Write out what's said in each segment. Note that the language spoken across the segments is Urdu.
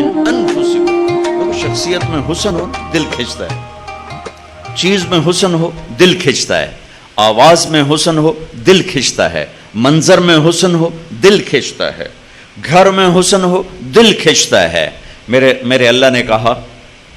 من انفسکم. شخصیت میں حسن ہو دل کھینچتا ہے، چیز میں حسن ہو دل کھینچتا ہے، آواز میں حسن ہو دل کھینچتا ہے، منظر میں حسن ہو دل کھینچتا ہے، گھر میں حسن ہو دل کھینچتا ہے. میرے اللہ نے کہا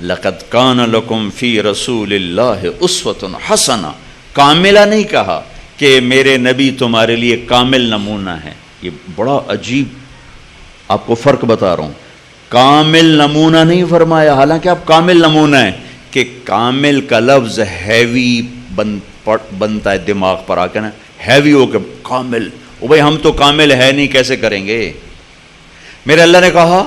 لَقَدْ كَانَ لَكُمْ فِي رَسُولِ اللَّهِ أُسْوَةٌ حَسَنَةٌ. کاملہ نہیں کہا کہ میرے نبی تمہارے لیے کامل نمونہ ہے. یہ بڑا عجیب آپ کو فرق بتا رہا ہوں. کامل نمونہ نہیں فرمایا، حالانکہ آپ کامل نمونہ ہیں، کہ کامل کا لفظ ہیوی بنتا ہے دماغ پر آ کے نا، ہیوی ہو کے کامل. بھائی ہم تو کامل ہے نہیں، کیسے کریں گے؟ میرے اللہ نے کہا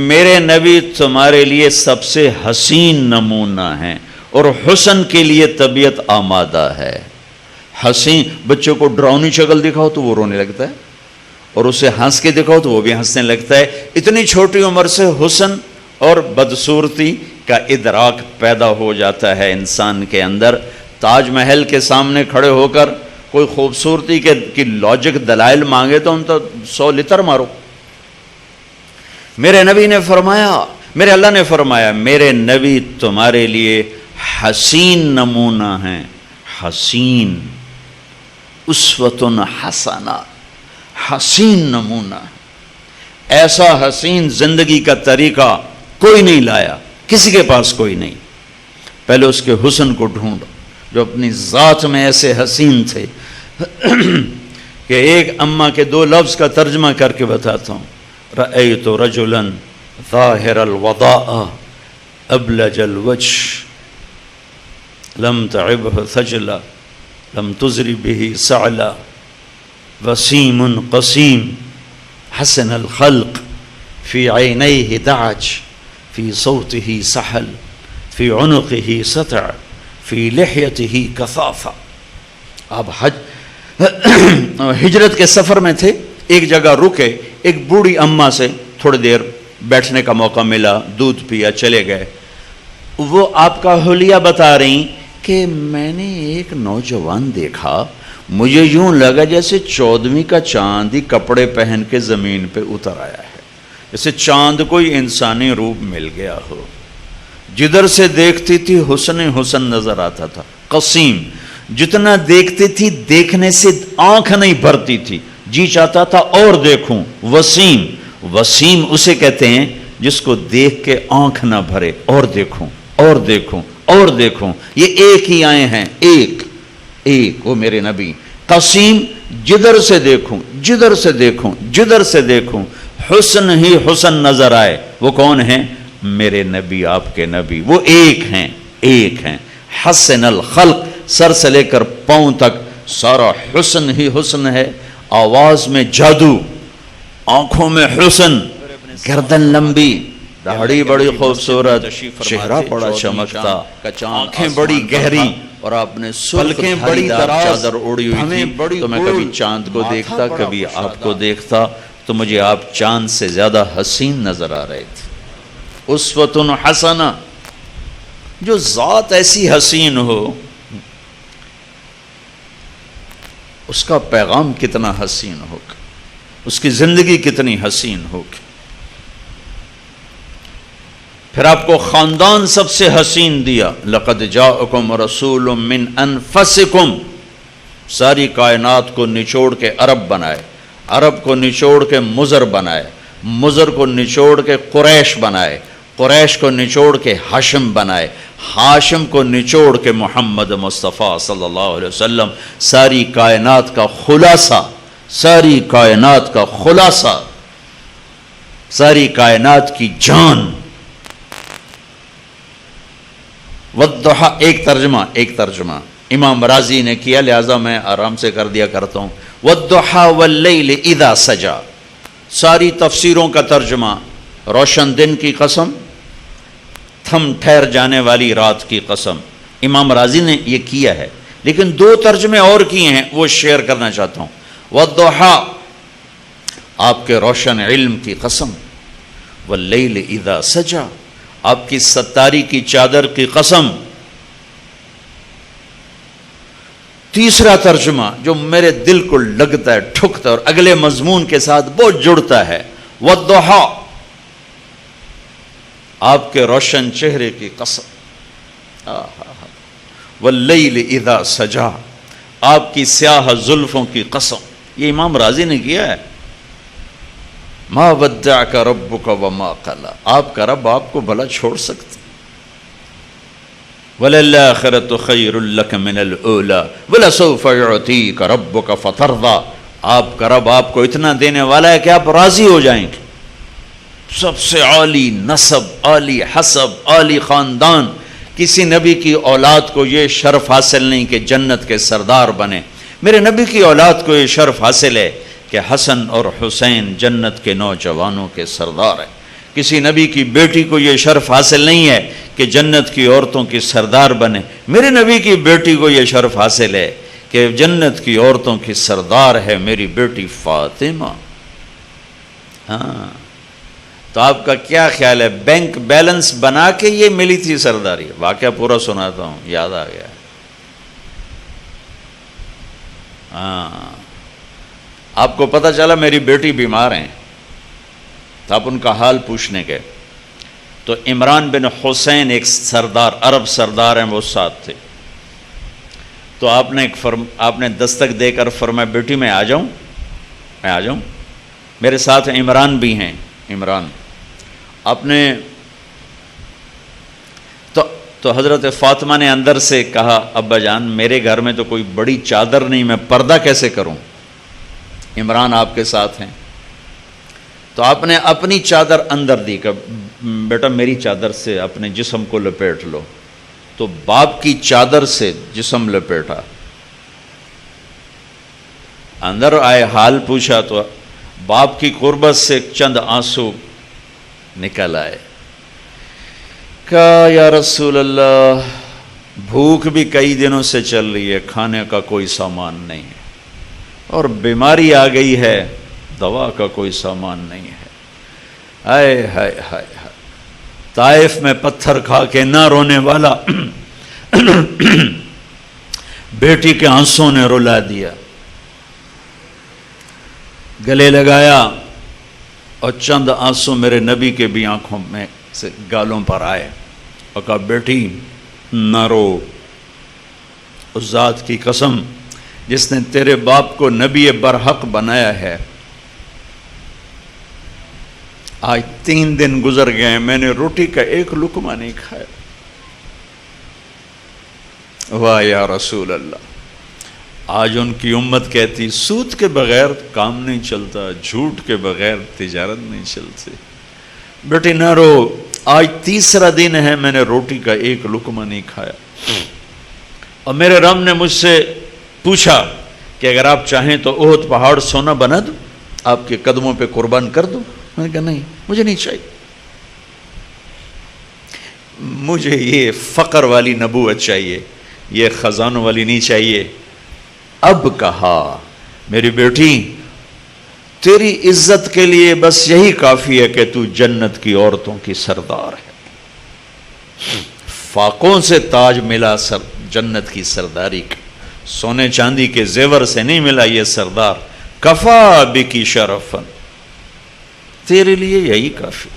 میرے نبی تمہارے لیے سب سے حسین نمونہ ہیں اور حسن کے لیے طبیعت آمادہ ہے. حسین بچوں کو ڈراؤنی شکل دکھاؤ تو وہ رونے لگتا ہے، اور اسے ہنس کے دکھاؤ تو وہ بھی ہنسنے لگتا ہے. اتنی چھوٹی عمر سے حسن اور بدصورتی کا ادراک پیدا ہو جاتا ہے انسان کے اندر. تاج محل کے سامنے کھڑے ہو کر کوئی خوبصورتی کی لاجک دلائل مانگے تو ان تو 100 لتر مارو. میرے نبی نے فرمایا، میرے اللہ نے فرمایا میرے نبی تمہارے لیے حسین نمونہ ہیں. حسین، اسوۃ حسنہ، حسین نمونہ. ایسا حسین زندگی کا طریقہ کوئی نہیں لایا، کسی کے پاس کوئی نہیں. پہلے اس کے حسن کو ڈھونڈو جو اپنی ذات میں ایسے حسین تھے کہ ایک اماں کے 2 لفظ کا ترجمہ کر کے بتاتا ہوں. رأیت رجلا ظاہر الوضاء ابلج الوجه لم تعبه ثجلا لم تزر به سعلا وسیم قسیم حسن الخلق في عينيه دعج في صوته سحل في عنقه سطع في لحيته كثافة. آپ ہجرت کے سفر میں تھے، ایک جگہ رکے، ایک بوڑھی اماں سے تھوڑی دیر بیٹھنے کا موقع ملا، دودھ پیا، چلے گئے. وہ آپ کا حلیہ بتا رہی کہ میں نے ایک نوجوان دیکھا، مجھے یوں لگا جیسے 14ویں کا چاند ہی کپڑے پہن کے زمین پہ اتر آیا ہے، جیسے چاند کوئی انسانی روپ مل گیا ہو. جدھر سے دیکھتی تھی حسن حسن نظر آتا تھا. قسیم، جتنا دیکھتی تھی دیکھنے سے آنکھ نہیں بھرتی تھی، جی چاہتا تھا اور دیکھوں. وسیم، وسیم اسے کہتے ہیں جس کو دیکھ کے آنکھ نہ بھرے، اور دیکھوں اور دیکھوں اور دیکھوں. یہ ایک ہی آئے ہیں، ایک وہ میرے نبی. قسیم، جدھر سے دیکھوں جدھر سے دیکھوں جدھر سے دیکھوں حسن ہی حسن نظر آئے. وہ کون ہیں؟ میرے نبی، آپ کے نبی. وہ ایک ہیں. حسن الخلق، سر سے لے کر پاؤں تک سارا حسن ہی حسن ہے. آواز میں جادو، آنکھوں میں حسن، گردن لمبی، داڑھی بڑی خوبصورت، چہرہ بڑا چمکتا، آنکھیں بڑی گہری، اور آپ نے پلکیں بڑی دراز چادر اوڑی ہوئی تھی. تو میں کبھی چاند کو دیکھتا، کبھی آپ کو دیکھتا، تو مجھے آپ چاند سے زیادہ حسین نظر آ رہے تھے. اسوۃ حسنہ. جو ذات ایسی حسین ہو اس کا پیغام کتنا حسین ہوگا، اس کی زندگی کتنی حسین ہوگی. پھر آپ کو خاندان سب سے حسین دیا. لقد جاءکم رسول من انفسکم. ساری کائنات کو نچوڑ کے عرب بنائے، عرب کو نچوڑ کے مضر بنائے، مضر کو نچوڑ کے قریش بنائے، قریش کو نچوڑ کے ہاشم بنائے، ہاشم کو نچوڑ کے محمد مصطفیٰ صلی اللہ علیہ وسلم. ساری کائنات کا خلاصہ، ساری کائنات کا خلاصہ، ساری کائنات کی جان. والضحیٰ، ایک ترجمہ امام راضی نے کیا، لہذا میں آرام سے کر دیا کرتا ہوں. والضحیٰ واللیل اذا سجا. ساری تفسیروں کا ترجمہ روشن دن کی قسم، تھم ٹھہر جانے والی رات کی قسم. امام راضی نے یہ کیا ہے، لیکن 2 ترجمے اور کیے ہیں، وہ شیئر کرنا چاہتا ہوں. والضحیٰ، آپ کے روشن علم کی قسم. واللیل اذا سجا، آپ کی ستاری کی چادر کی قسم. تیسرا ترجمہ جو میرے دل کو لگتا ہے، ٹھکتا ہے اور اگلے مضمون کے ساتھ بہت جڑتا ہے. والضحیٰ، آپ کے روشن چہرے کی قسم، واللیل اذا سجا، آپ کی سیاہ زلفوں کی قسم. یہ امام رازی نے کیا ہے. ما ودعک ربک وما قلی، آپ کا رب آپ کو بھلا چھوڑ سکتا. وَلَلْآخِرَةُ خَيْرٌ لَكَ مِنَ الْأُولَى وَلَسَوْفَ يُعْطِيكَ رَبُّكَ فَتَرْضَىٰ. آپ کا رب آپ کو اتنا دینے والا ہے کہ آپ راضی ہو جائیں گے. سب سے عالی نسب، عالی حسب، عالی خاندان، کسی نبی کی اولاد کو یہ شرف حاصل نہیں کہ جنت کے سردار بنے. میرے نبی کی اولاد کو یہ شرف حاصل ہے کہ حسن اور حسین جنت کے نوجوانوں کے سردار ہیں. کسی نبی کی بیٹی کو یہ شرف حاصل نہیں ہے کہ جنت کی عورتوں کی سردار بنے. میرے نبی کی بیٹی کو یہ شرف حاصل ہے کہ جنت کی عورتوں کی سردار ہے میری بیٹی فاطمہ. ہاں، تو آپ کا کیا خیال ہے، بینک بیلنس بنا کے یہ ملی تھی سرداری؟ واقعہ پورا سناتا ہوں، یاد آ گیا. ہاں، آپ کو پتہ چلا میری بیٹی بیمار ہیں، تو آپ ان کا حال پوچھنے گئے. تو عمران بن حسین ایک سردار، عرب سردار ہیں، وہ ساتھ تھے. تو آپ نے دستک دے کر فرمایا بیٹی میں آ جاؤں. میرے ساتھ عمران بھی ہیں. عمران آپ نے تو حضرت فاطمہ نے اندر سے کہا ابا جان میرے گھر میں تو کوئی بڑی چادر نہیں، میں پردہ کیسے کروں؟ عمران آپ کے ساتھ ہیں. تو آپ نے اپنی چادر اندر دی کہ بیٹا میری چادر سے اپنے جسم کو لپیٹ لو. تو باپ کی چادر سے جسم لپیٹا، اندر آئے، حال پوچھا تو باپ کی قربت سے چند آنسو نکل آئے. کہا یا رسول اللہ بھوک بھی کئی دنوں سے چل رہی ہے، کھانے کا کوئی سامان نہیں ہے، اور بیماری آ گئی ہے، دوا کا کوئی سامان نہیں ہے. ہائے ہائے ہائے ہائے، طائف میں پتھر کھا کے نہ رونے والا بیٹی کے آنسوں نے رلا دیا. گلے لگایا اور چند آنسو میرے نبی کے بھی آنکھوں میں سے گالوں پر آئے اور کہا بیٹی نہ رو، اس ذات کی قسم جس نے تیرے باپ کو نبی برحق بنایا ہے، آج 3 دن گزر گئے میں نے روٹی کا ایک لقمہ نہیں کھایا. واہ یا رسول اللہ. آج ان کی امت کہتی سود کے بغیر کام نہیں چلتا، جھوٹ کے بغیر تجارت نہیں چلتی. بیٹی نہ رو، آج 3را دن ہے میں نے روٹی کا ایک لقمہ نہیں کھایا. اور میرے رب نے مجھ سے پوچھا کہ اگر آپ چاہیں تو احد پہاڑ سونا بنا دوں، آپ کے قدموں پہ قربان کر دوں؟ میں نے کہا نہیں، مجھے نہیں چاہیے. مجھے یہ فقر والی نبوت چاہیے، یہ خزانوں والی نہیں چاہیے. اب کہا میری بیٹی تیری عزت کے لیے بس یہی کافی ہے کہ تو جنت کی عورتوں کی سردار ہے. فاقوں سے تاج ملا جنت کی سرداری کا، سونے چاندی کے زیور سے نہیں ملا یہ سردار. کفا بکی شرفن، تیرے لیے یہی کافی.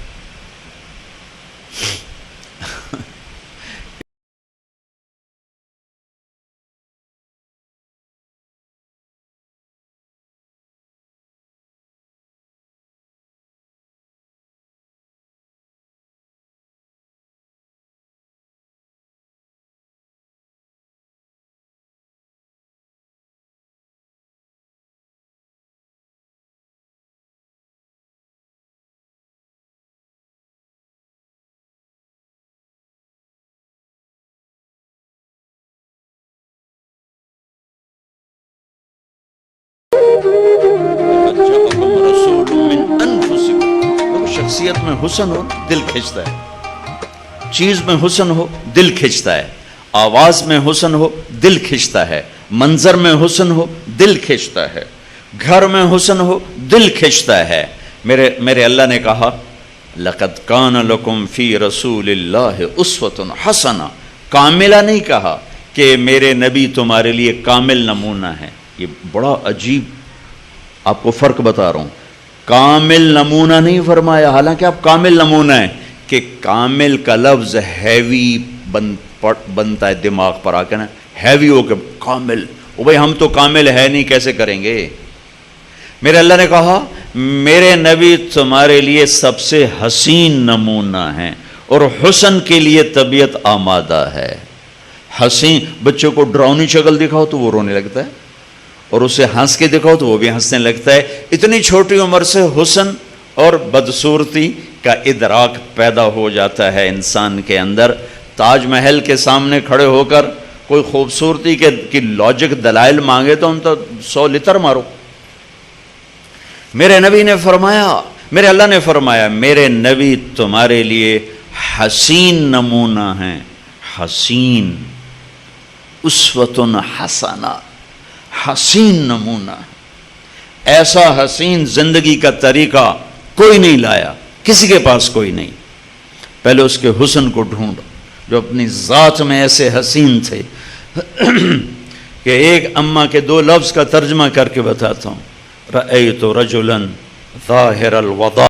شخصیت میں حسن ہو دل کھنچتا ہے، چیز میں حسن ہو دل کھنچتا ہے، آواز میں حسن ہو دل کھنچتا ہے، منظر میں حسن ہو دل کھنچتا ہے، گھر میں حسن ہو دل کھنچتا ہے. میرے اللہ نے کہا لَقَدْ كَانَ لَكُمْ فِي رَسُولِ اللَّهِ أُسْوَةٌ حَسَنَةٌ. کاملہ نہیں کہا کہ میرے نبی تمہارے لیے کامل نمونہ ہے. یہ بڑا عجیب آپ کو فرق بتا رہا ہوں. کامل نمونہ نہیں فرمایا، حالانکہ آپ کامل نمونہ ہیں. کہ کامل کا لفظ ہیوی بنتا ہے دماغ پر آ کے نا، ہیوی ہو کے کامل، بھائی ہم تو کامل ہے نہیں، کیسے کریں گے؟ میرے اللہ نے کہا میرے نبی تمہارے لیے سب سے حسین نمونہ ہیں اور حسن کے لیے طبیعت آمادہ ہے۔ حسین، بچوں کو ڈراؤنی شکل دکھاؤ تو وہ رونے لگتا ہے، اور اسے ہنس کے دکھاؤ تو وہ بھی ہنسنے لگتا ہے۔ اتنی چھوٹی عمر سے حسن اور بدصورتی کا ادراک پیدا ہو جاتا ہے انسان کے اندر۔ تاج محل کے سامنے کھڑے ہو کر کوئی خوبصورتی کی لاجک دلائل مانگے تو ان تو 100 لتر مارو۔ میرے نبی نے فرمایا، میرے اللہ نے فرمایا میرے نبی تمہارے لیے حسین نمونہ ہیں، حسین، اسوۃ حسنہ، حسین نمونہ، ایسا حسین زندگی کا طریقہ کوئی نہیں لایا، کسی کے پاس کوئی نہیں۔ پہلے اس کے حسن کو ڈھونڈ جو اپنی ذات میں ایسے حسین تھے کہ ایک اماں کے 2 لفظ کا ترجمہ کر کے بتاتا ہوں۔ رأیت رجلا ظاہر الوضاء